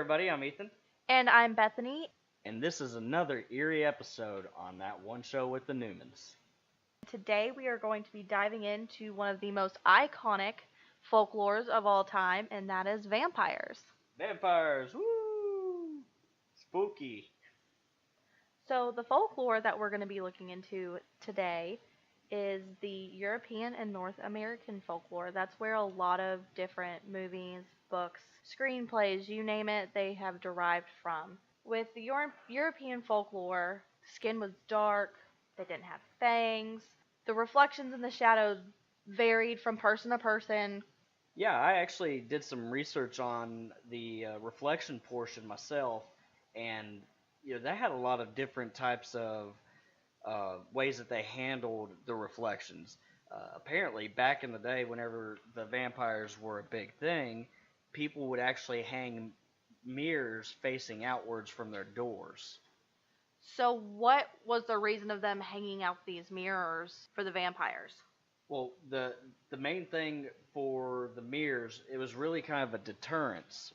everybody, I'm Ethan. And I'm Bethany. And this is another eerie episode on That One Show with the Newmans. Today we are going to be diving into one of the most iconic folklores of all time, and that is vampires. Vampires! Woo! Spooky. So the folklore that we're going to be looking into today is the European and North American folklore. That's where a lot of different movies, books, screenplays, you name it, they have derived from. With the European folklore, skin was dark, they didn't have fangs, the reflections and the shadows varied from person to person. Yeah, I actually did some research on the reflection portion myself, and they had a lot of different types of ways that they handled the reflections. Apparently, back in the day, whenever the vampires were a big thing, people would actually hang mirrors facing outwards from their doors. So what was the reason of them hanging out these mirrors for the vampires? Well, the main thing for the mirrors, it was really kind of a deterrence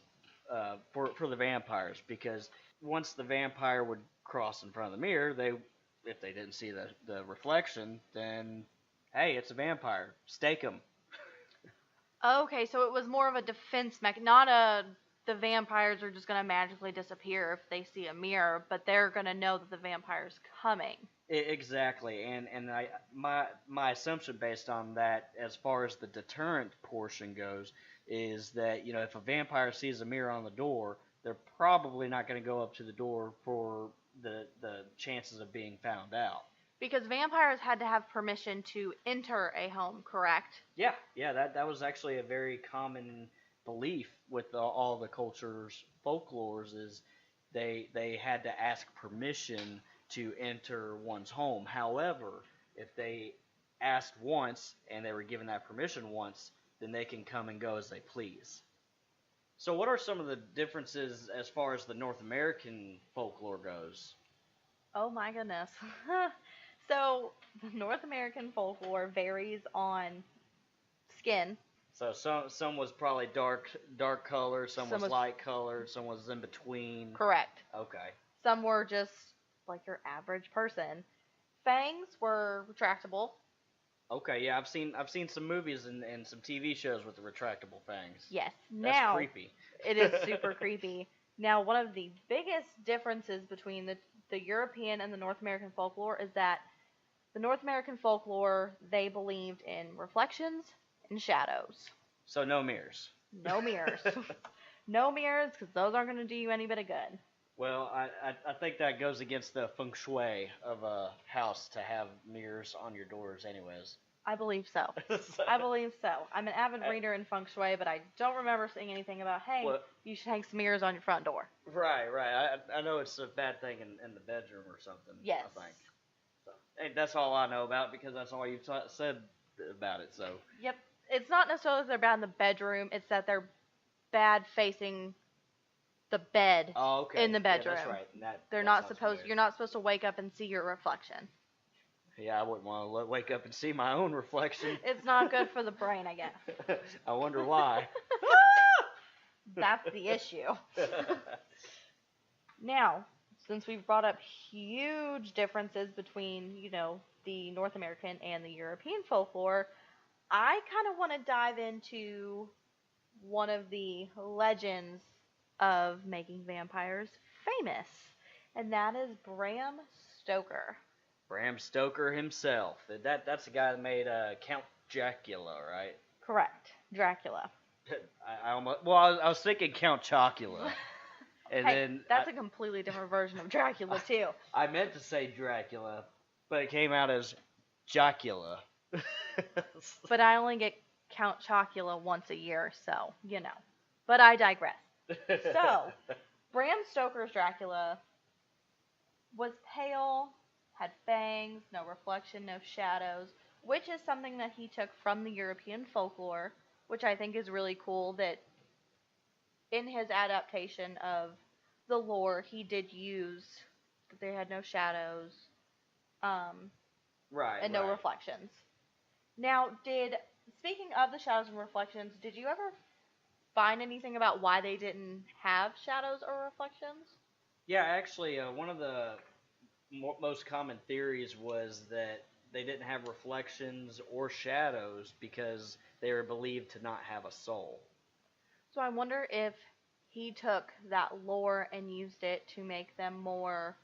for the vampires, because once the vampire would cross in front of the mirror, if they didn't see the reflection, then hey, it's a vampire, stake them. Okay, so it was more of a defense not the vampires are just going to magically disappear if they see a mirror, but they're going to know that the vampire's coming. Exactly, and my assumption based on that, as far as the deterrent portion goes, is that if a vampire sees a mirror on the door, they're probably not going to go up to the door for the chances of being found out. Because vampires had to have permission to enter a home, correct? Yeah, that was actually a very common belief with all the cultures' folklores, is they had to ask permission to enter one's home. However, if they asked once and they were given that permission once, then they can come and go as they please. So what are some of the differences as far as the North American folklore goes? Oh my goodness. So, the North American folklore varies on skin. So some was probably dark color, some was light color, some was in between. Correct. Okay. Some were just like your average person. Fangs were retractable. Okay, yeah, I've seen some movies and some TV shows with the retractable fangs. Yes. That's creepy. It is super creepy. Now, one of the biggest differences between the European and the North American folklore is that the North American folklore, they believed in reflections and shadows. So no mirrors. No mirrors. No mirrors, because those aren't going to do you any bit of good. Well, I think that goes against the feng shui of a house to have mirrors on your doors anyways. I believe so. I believe so. I'm an avid reader in feng shui, but I don't remember seeing anything about, hey, you should hang some mirrors on your front door. Right. I know it's a bad thing in the bedroom or something. Yes. I think. So, hey, that's all I know about, because that's all you've said about it. So. Yep. It's not necessarily that they're bad in the bedroom. It's that they're bad facing the bed in the bedroom. Yeah, that's right. You're not supposed to wake up and see your reflection. Yeah, I wouldn't want to wake up and see my own reflection. It's not good for the brain, I guess. I wonder why. That's the issue. Now, since we've brought up huge differences between, the North American and the European folklore, I kind of want to dive into one of the legends of making vampires famous, and that is Bram Stoker. Bram Stoker himself. That's the guy that made Count Dracula, right? Correct. Dracula. I was thinking Count Chocula. And then that's a completely different version of Dracula too. I meant to say Dracula, but it came out as Jocula. But I only get Count Chocula once a year, so, But I digress. So, Bram Stoker's Dracula was pale, had fangs, no reflection, no shadows, which is something that he took from the European folklore, which I think is really cool that in his adaptation of the lore, he did use that they had no shadows, and no reflections. Now, speaking of the shadows and reflections, did you ever find anything about why they didn't have shadows or reflections? Yeah, actually, one of the most common theories was that they didn't have reflections or shadows because they were believed to not have a soul. So I wonder if he took that lore and used it to make them more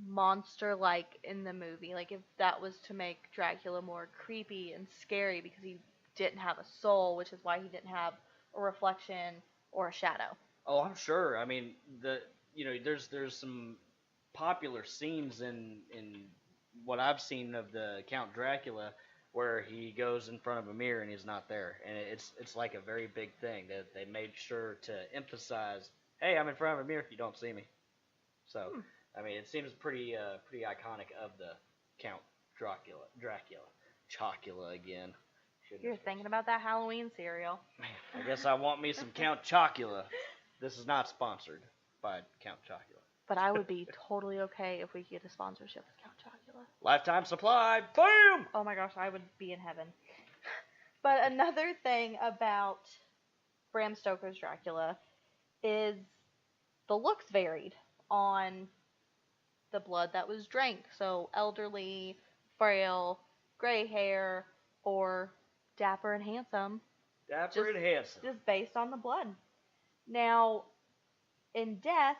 monster-like in the movie. Like if that was to make Dracula more creepy and scary because he didn't have a soul, which is why he didn't have a reflection or a shadow. Oh, I'm sure. I mean, there's some popular scenes in what I've seen of the Count Dracula where he goes in front of a mirror and he's not there, and it's like a very big thing that they made sure to emphasize. Hey, I'm in front of a mirror. You don't see me. So, I mean, it seems pretty iconic of the Count Dracula. Chocula again. You're thinking about that Halloween cereal. Man, I guess I want me some Count Chocula. This is not sponsored by Count Chocula. But I would be totally okay if we could get a sponsorship with Count Chocula. Lifetime supply. Boom! Oh my gosh, I would be in heaven. But another thing about Bram Stoker's Dracula is the looks varied on the blood that was drank. So elderly, frail, gray hair, or dapper and handsome. Dapper and handsome. Just based on the blood. Now, in death,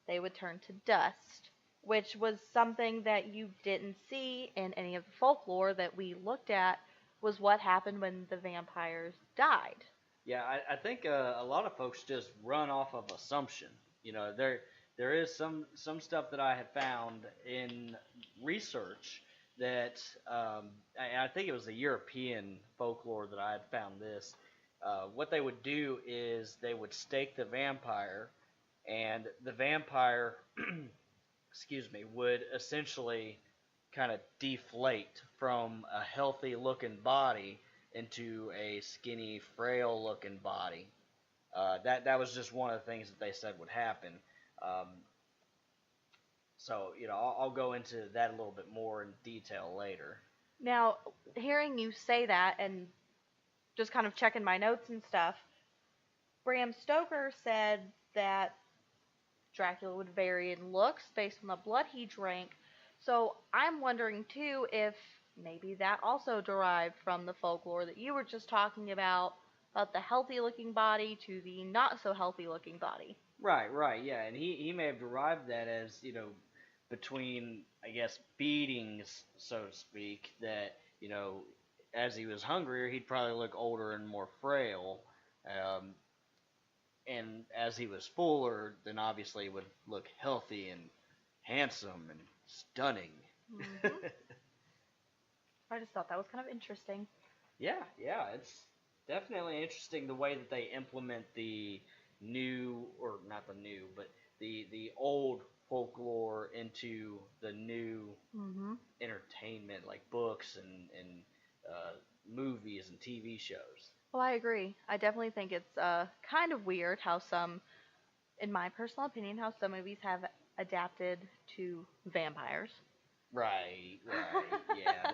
they would turn to dust, which was something that you didn't see in any of the folklore that we looked at, was what happened when the vampires died. Yeah, I think a lot of folks just run off of assumption. There is some stuff that I have found in research that I think it was the European folklore that I had found this. What they would do is they would stake the vampire, and the vampire, excuse me, would essentially kind of deflate from a healthy looking body into a skinny, frail looking body. That was just one of the things that they said would happen. So, I'll go into that a little bit more in detail later. Now, hearing you say that and just kind of checking my notes and stuff, Bram Stoker said that Dracula would vary in looks based on the blood he drank. So I'm wondering, too, if maybe that also derived from the folklore that you were just talking about the healthy-looking body to the not-so-healthy-looking body. Right, yeah, and he may have derived that as, between, I guess, beatings, so to speak, that, as he was hungrier, he'd probably look older and more frail, and as he was fuller, then obviously he would look healthy and handsome and stunning. Mm-hmm. I just thought that was kind of interesting. Yeah, it's definitely interesting the way that they implement the new, or not the new, but the old folklore into the new entertainment, like books and movies and TV shows. Well, I agree. I definitely think it's kind of weird how some, in my personal opinion, how some movies have adapted to vampires. Right. Yeah,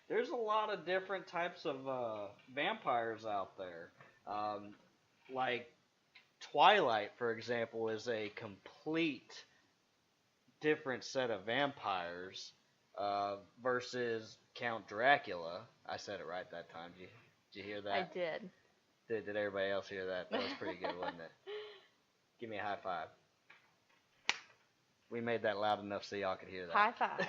there's a lot of different types of vampires out there. Like Twilight, for example, is a complete different set of vampires versus Count Dracula. I said it right that time. Did you hear that? I did. Did everybody else hear that? That was pretty good, wasn't it? Give me a high five. We made that loud enough so y'all could hear that. High five.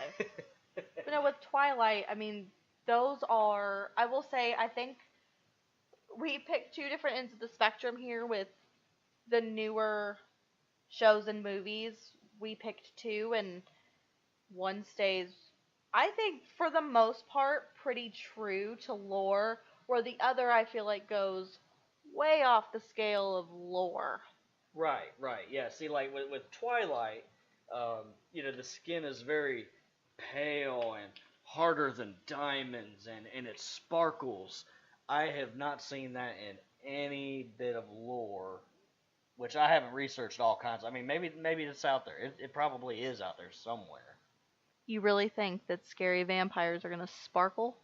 But no, with Twilight, I mean, those are, I will say, I think we picked two different ends of the spectrum here with the newer shows and movies. We picked two, and one stays, I think, for the most part, pretty true to lore, where the other, I feel like, goes way off the scale of lore. Right. Yeah, see, like, with Twilight, the skin is very pale and harder than diamonds, and it sparkles. I have not seen that in any bit of lore, which I haven't researched all kinds. I mean, maybe it's out there. It probably is out there somewhere. You really think that scary vampires are going to sparkle?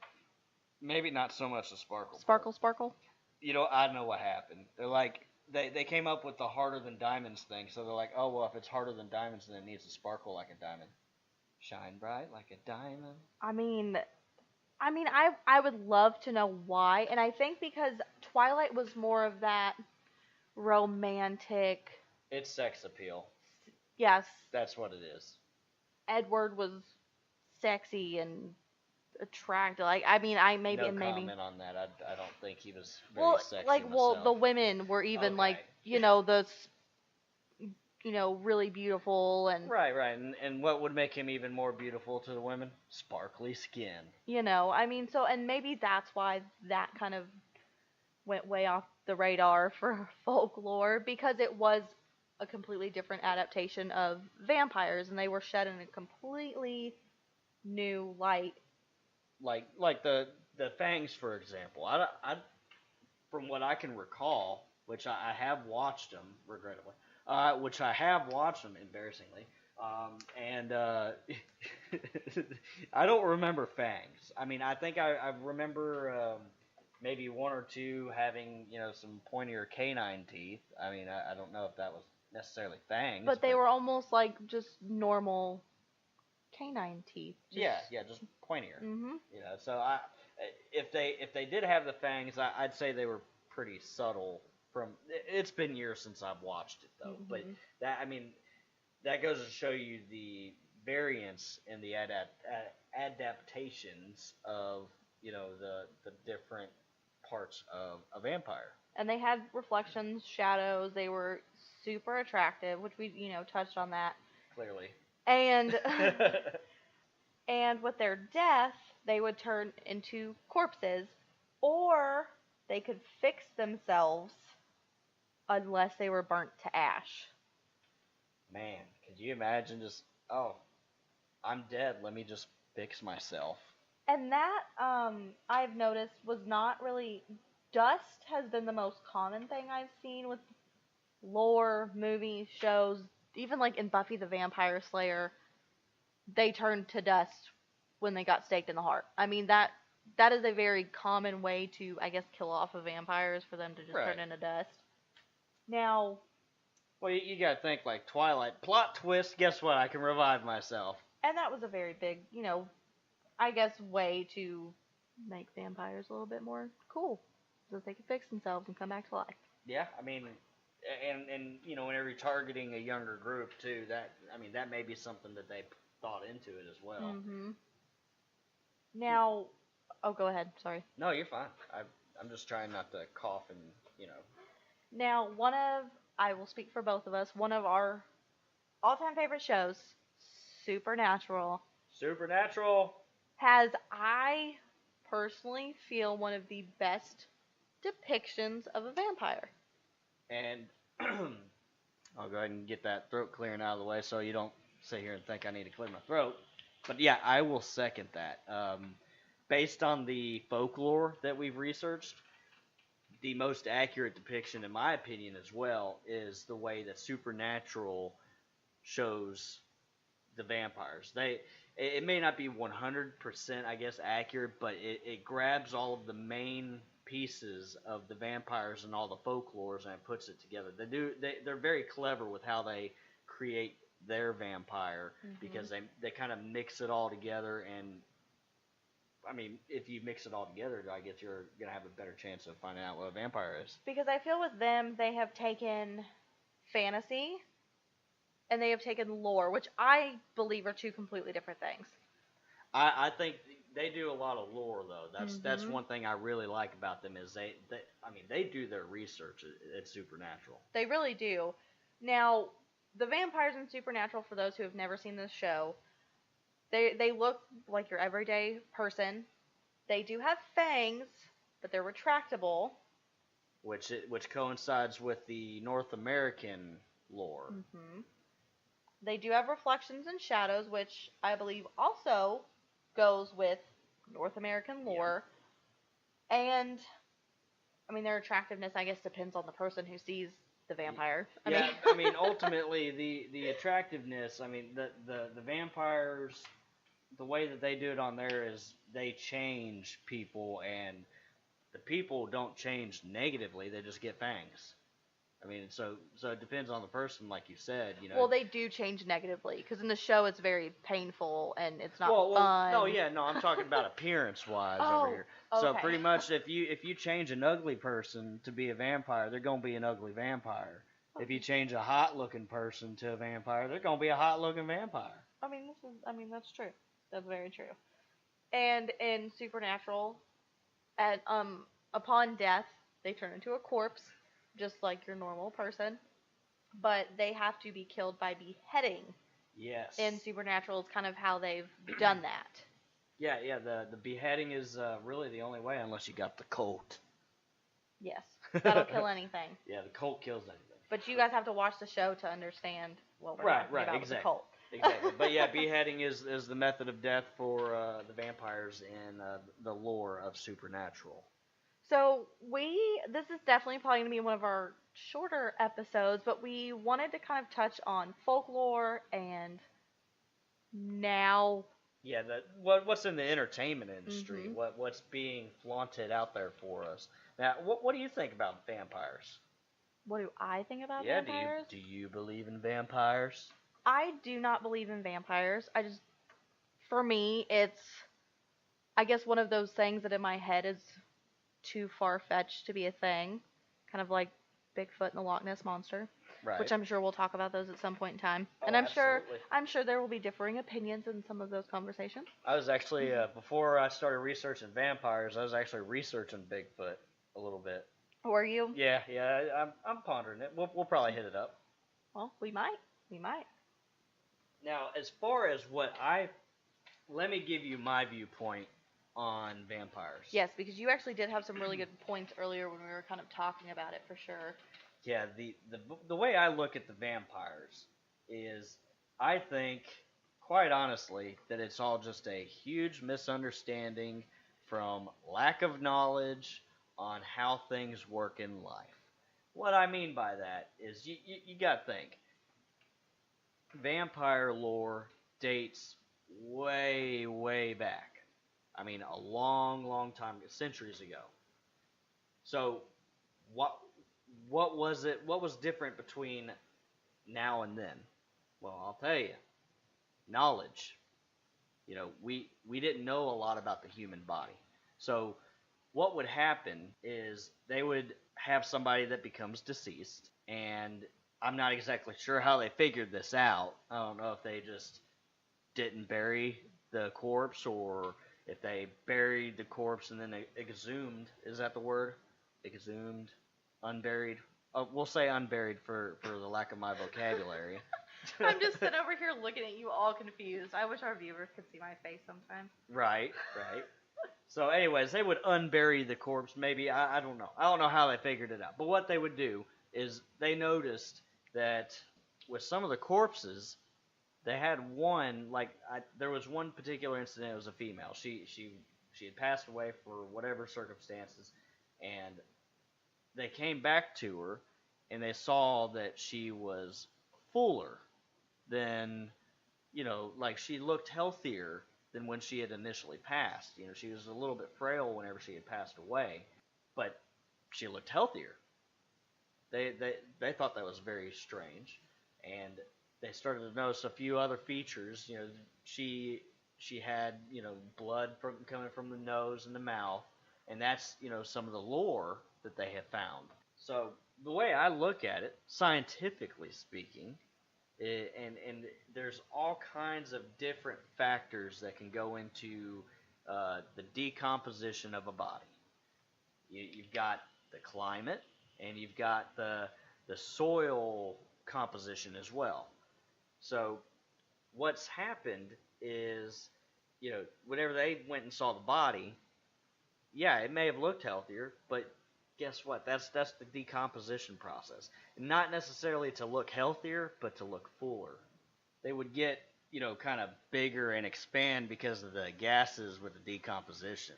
Maybe not so much the sparkle. Sparkle? I know what happened. They're like, they came up with the harder than diamonds thing, so they're like, oh, well, if it's harder than diamonds, then it needs to sparkle like a diamond. Shine bright like a diamond. I would love to know why, and I think because Twilight was more of that romantic. It's sex appeal. Yes. That's what it is. Edward was sexy and attractive. Like, No comment on that. I don't think he was very sexy myself. The women were even those, really beautiful and. Right. And what would make him even more beautiful to the women? Sparkly skin. And maybe that's why that kind of went way off the radar for folklore, because it was a completely different adaptation of vampires, and they were shed in a completely new light. Like the Fangs, for example. I from what I can recall, which I have watched them, regrettably, embarrassingly, and I don't remember Fangs. I think I remember maybe one or two having, some pointier canine teeth. I don't know if that was necessarily Fangs. But they were almost like just normal canine teeth. Just pointier. Mm-hmm. So if they did have the fangs, I'd say they were pretty subtle. It's been years since I've watched it though, but that goes to show you the variance in the adaptations of the different parts of a vampire. And they had reflections, shadows. They were super attractive, which we touched on that clearly. And and with their death, they would turn into corpses, or they could fix themselves unless they were burnt to ash. Man, could you imagine just, oh, I'm dead, let me just fix myself. And that, I've noticed, was not really... Dust has been the most common thing I've seen with lore, movies, shows. Even like in Buffy the Vampire Slayer, they turned to dust when they got staked in the heart. That is a very common way to, I guess, kill off a vampire, is for them to just turn into dust. Now... Well, you gotta think, like Twilight. Plot twist, guess what? I can revive myself. And that was a very big, I guess, way to make vampires a little bit more cool. So that they could fix themselves and come back to life. Yeah, and whenever you're targeting a younger group too, that may be something that they thought into it as well. Mm-hmm. Now, go ahead. Sorry. No, you're fine. I'm just trying not to cough and Now, I will speak for both of us. One of our all-time favorite shows, Supernatural. Supernatural has, I personally feel, one of the best depictions of a vampire. And I'll go ahead and get that throat clearing out of the way so you don't sit here and think I need to clear my throat. But yeah, I will second that. Based on the folklore that we've researched, the most accurate depiction, in my opinion as well, is the way that Supernatural shows the vampires. It may not be 100%, I guess, accurate, but it grabs all of the main pieces of the vampires and all the folklores and it puts it together. They're very clever with how they create their vampire, because they kind of mix it all together. And if you mix it all together, I guess you're gonna have a better chance of finding out what a vampire is. Because I feel with them, they have taken fantasy and they have taken lore, which I believe are two completely different things. I think they do a lot of lore though. That's one thing I really like about them, is they do their research at Supernatural. They really do. Now, the vampires in Supernatural, for those who have never seen this show, they look like your everyday person. They do have fangs, but they're retractable. Which coincides with the North American lore. Mm-hmm. They do have reflections and shadows, which I believe also goes with North American lore. Yeah. And, their attractiveness, I guess, depends on the person who sees the vampire. Ultimately, the attractiveness, the vampires, the way that they do it on there is they change people, and the people don't change negatively; they just get fangs. I mean, so it depends on the person, like you said. Well, they do change negatively because in the show it's very painful and it's not well, fun. no, yeah, no, I'm talking about appearance-wise over here. So okay. pretty much, if you change an ugly person to be a vampire, they're gonna be an ugly vampire. If you change a hot-looking person to a vampire, they're gonna be a hot-looking vampire. I mean, that's true. That's very true. And in Supernatural, upon death, they turn into a corpse, just like your normal person. But they have to be killed by beheading. Yes. In Supernatural, it's kind of how they've done that. Yeah. The beheading is really the only way, unless you got the Colt. Yes, that'll kill anything. Yeah, the Colt kills anything. But you guys have to watch the show to understand what we're talking about with the Colt. Exactly. But yeah, beheading is the method of death for the vampires in the lore of Supernatural. So this is definitely probably going to be one of our shorter episodes, but we wanted to kind of touch on folklore and now. Yeah, what's in the entertainment industry, what's being flaunted out there for us. Now, what do you think about vampires? What do I think about vampires? Do you believe in vampires? I do not believe in vampires. For me, it's, I guess, one of those things that in my head is too far-fetched to be a thing. Kind of like Bigfoot and the Loch Ness Monster. Right. Which I'm sure we'll talk about those at some point in time. Oh, and I'm absolutely. sure there will be differing opinions in some of those conversations. I was actually, before I started researching vampires, I was actually researching Bigfoot a little bit. Were you? Yeah, I'm pondering it. We'll probably hit it up. Well, we might. Now, as far as let me give you my viewpoint on vampires. Yes, because you actually did have some really good points earlier when we were kind of talking about it for sure. Yeah, the way I look at the vampires is, I think, quite honestly, that it's all just a huge misunderstanding from lack of knowledge on how things work in life. What I mean by that is you got to think. Vampire lore dates way, way back. I mean, a long, long time, centuries ago. So, what was it? What was different between now and then? Well, I'll tell you. Knowledge. We didn't know a lot about the human body. So, what would happen is they would have somebody that becomes deceased, and I'm not exactly sure how they figured this out. I don't know if they just didn't bury the corpse, or if they buried the corpse and then they exhumed. Is that the word? Exhumed? Unburied? We'll say unburied for the lack of my vocabulary. I'm just sitting over here looking at you all confused. I wish our viewers could see my face sometimes. Right. So anyways, they would unbury the corpse, maybe. I don't know. I don't know how they figured it out. But what they would do is they noticed that with some of the corpses, they had one, there was one particular incident. It was a female. She had passed away for whatever circumstances, and they came back to her, and they saw that she was fuller than, she looked healthier than when she had initially passed. She was a little bit frail whenever she had passed away, but she looked healthier. They thought that was very strange, and they started to notice a few other features. She had blood coming from the nose and the mouth, and that's some of the lore that they have found. So the way I look at it, scientifically speaking, and there's all kinds of different factors that can go into the decomposition of a body. You've got the climate, and you've got the soil composition as well. So what's happened is, whenever they went and saw the body, yeah, it may have looked healthier, but guess what? That's the decomposition process. Not necessarily to look healthier, but to look fuller. They would get, kind of bigger and expand because of the gases with the decomposition.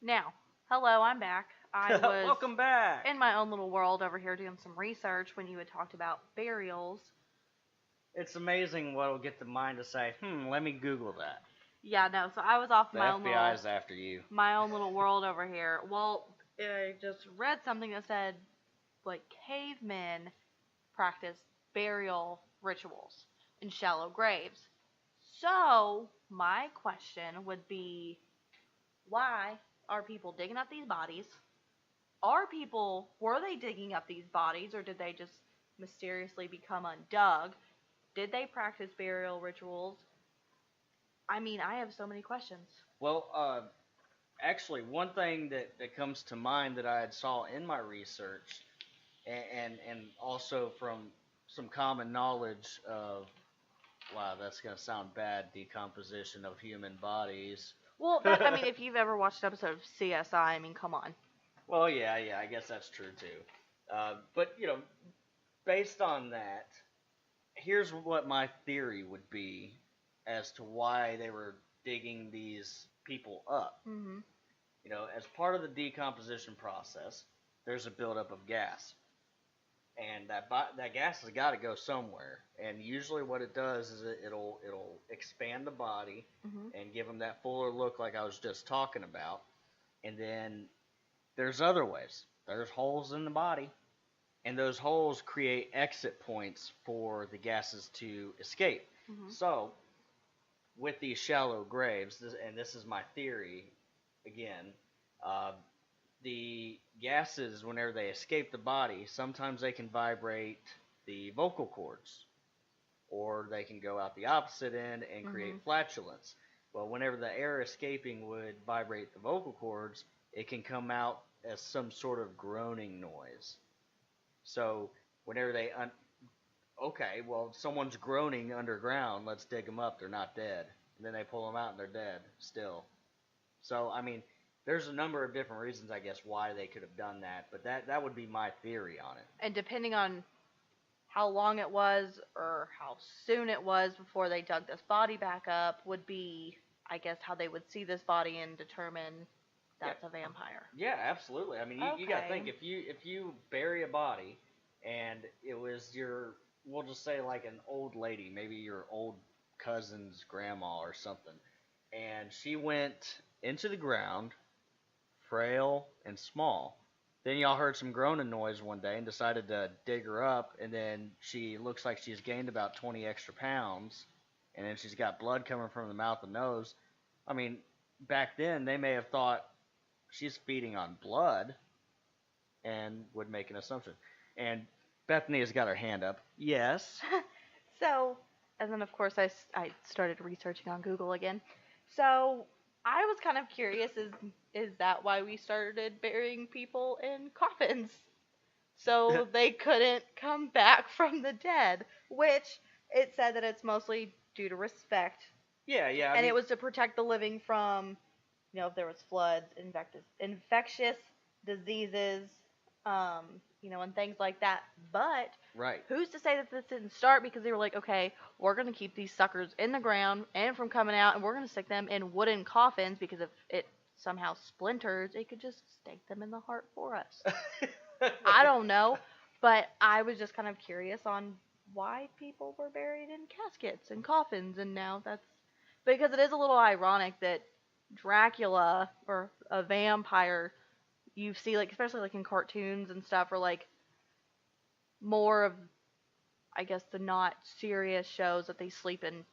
Now, hello, I'm back. I was Welcome back. In my own little world over here doing some research when you had talked about burials. It's amazing what will get the mind to say, let me Google that. Yeah, no. So I was off The my own FBI's after you. my own little world over here. Well, I just read something that said like cavemen practiced burial rituals in shallow graves. So my question would be, why are people digging up these bodies? Were they digging up these bodies, or did they just mysteriously become undug? Did they practice burial rituals? I mean, I have so many questions. Well, actually, one thing that comes to mind that I had saw in my research, and also from some common knowledge of, wow, that's gonna sound bad, decomposition of human bodies. Well, that, I mean, if you've ever watched an episode of CSI, I mean, come on. Well, yeah, I guess that's true too. But based on that, here's what my theory would be as to why they were digging these people up. Mm-hmm. As part of the decomposition process, there's a buildup of gas, and that gas has got to go somewhere. And usually, what it does is it'll expand the body Mm-hmm. and give them that fuller look, like I was just talking about. And then there's other ways. There's holes in the body, and those holes create exit points for the gases to escape. Mm-hmm. So, with these shallow graves, and this is my theory, again, the gases, whenever they escape the body, sometimes they can vibrate the vocal cords, or they can go out the opposite end and create Mm-hmm. flatulence. Well, whenever the air escaping would vibrate the vocal cords, it can come out as some sort of groaning noise. So whenever okay, well, someone's groaning underground, let's dig them up, they're not dead. And then they pull them out and they're dead still. So, I mean, there's a number of different reasons, I guess, why they could have done that, but that would be my theory on it. And depending on how long it was or how soon it was before they dug this body back up would be, I guess, how they would see this body and determine that's a vampire. Yeah, absolutely. I mean, you got to think, if you bury a body and it was we'll just say like an old lady, maybe your old cousin's grandma or something, and she went into the ground, frail and small. Then y'all heard some groaning noise one day and decided to dig her up, and then she looks like she's gained about 20 extra pounds, and then she's got blood coming from the mouth and nose. I mean, back then they may have thought she's feeding on blood and would make an assumption. And Bethany has got her hand up. Yes. So, and then of course I started researching on Google again. So I was kind of curious, is that why we started burying people in coffins? So they couldn't come back from the dead, which it said that it's mostly due to respect. Yeah. I mean, it was to protect the living from, if there was floods, infectious diseases, and things like that. But right. Who's to say that this didn't start because they were like, okay, we're going to keep these suckers in the ground and from coming out, and we're going to stick them in wooden coffins because if it somehow splinters, it could just stake them in the heart for us. I don't know, but I was just kind of curious on why people were buried in caskets and coffins, and now that's because it is a little ironic that Dracula or a vampire you see, like, especially like in cartoons and stuff, or like more of, I guess, the not serious shows that they sleep in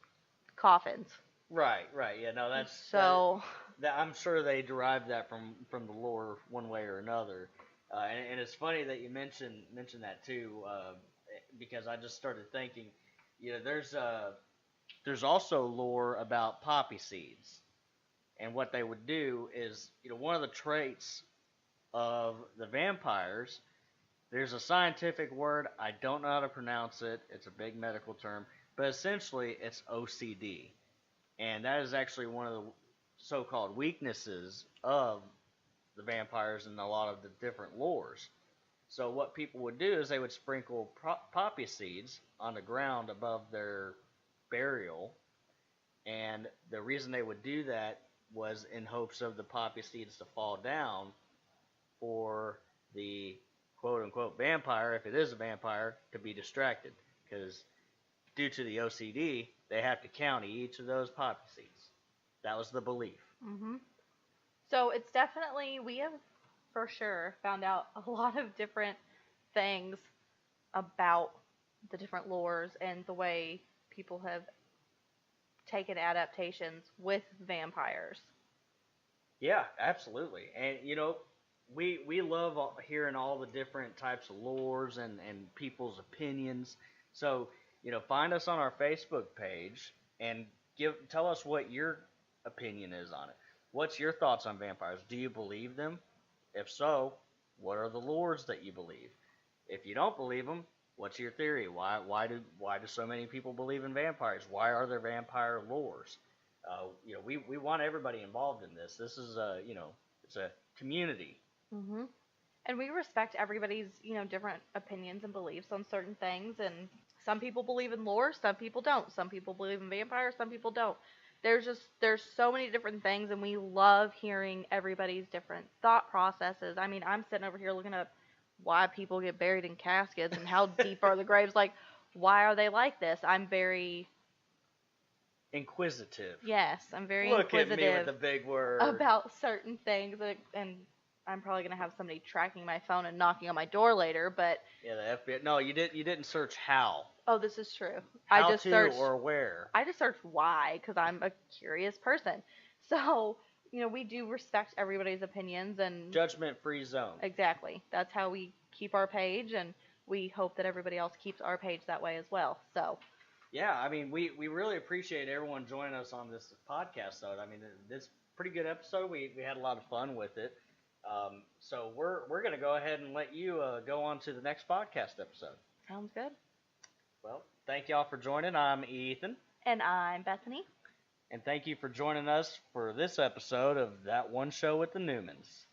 coffins. Right. Yeah, no, that's so. I'm sure they derived that from the lore one way or another, and it's funny that you mentioned that too, because I just started thinking, there's also lore about poppy seeds, and what they would do is, one of the traits of the vampires, there's a scientific word, I don't know how to pronounce it, it's a big medical term, but essentially it's OCD. And that is actually one of the so-called weaknesses of the vampires in a lot of the different lores. So what people would do is they would sprinkle poppy seeds on the ground above their burial, and the reason they would do that was in hopes of the poppy seeds to fall down for the quote-unquote vampire, if it is a vampire, to be distracted. Because due to the OCD, they have to count each of those poppy seeds. That was the belief. Mm-hmm. So it's definitely, we have for sure found out a lot of different things about the different lores and the way people have taken adaptations with vampires. Yeah, absolutely. And we love hearing all the different types of lores and people's opinions. So, find us on our Facebook page and tell us what your opinion is on it. What's your thoughts on vampires? Do you believe them? If so, what are the lores that you believe? If you don't believe them, what's your theory? Why do so many people believe in vampires? Why are there vampire lores? We want everybody involved in this. This is it's a community. Mm-hmm. And we respect everybody's, different opinions and beliefs on certain things. And some people believe in lore, some people don't. Some people believe in vampires, some people don't. There's so many different things, and we love hearing everybody's different thought processes. I mean, I'm sitting over here looking up why people get buried in caskets and how deep are the graves. Like, why are they like this? I'm very inquisitive. Yes, I'm very Look inquisitive. Look at me with the big word. About certain things, and I'm probably gonna have somebody tracking my phone and knocking on my door later. But yeah, the FBI. No, you didn't search how. Oh, this is true. How I just to searched, or where. I just searched why because I'm a curious person. So we do respect everybody's opinions and judgment-free zone. Exactly. That's how we keep our page, and we hope that everybody else keeps our page that way as well. So. Yeah, I mean, we really appreciate everyone joining us on this podcast, though. I mean, this pretty good episode. We had a lot of fun with it. So we're going to go ahead and let you go on to the next podcast episode. Sounds good. Well, thank y'all for joining. I'm Ethan. And I'm Bethany. And thank you for joining us for this episode of That One Show with the Newmans.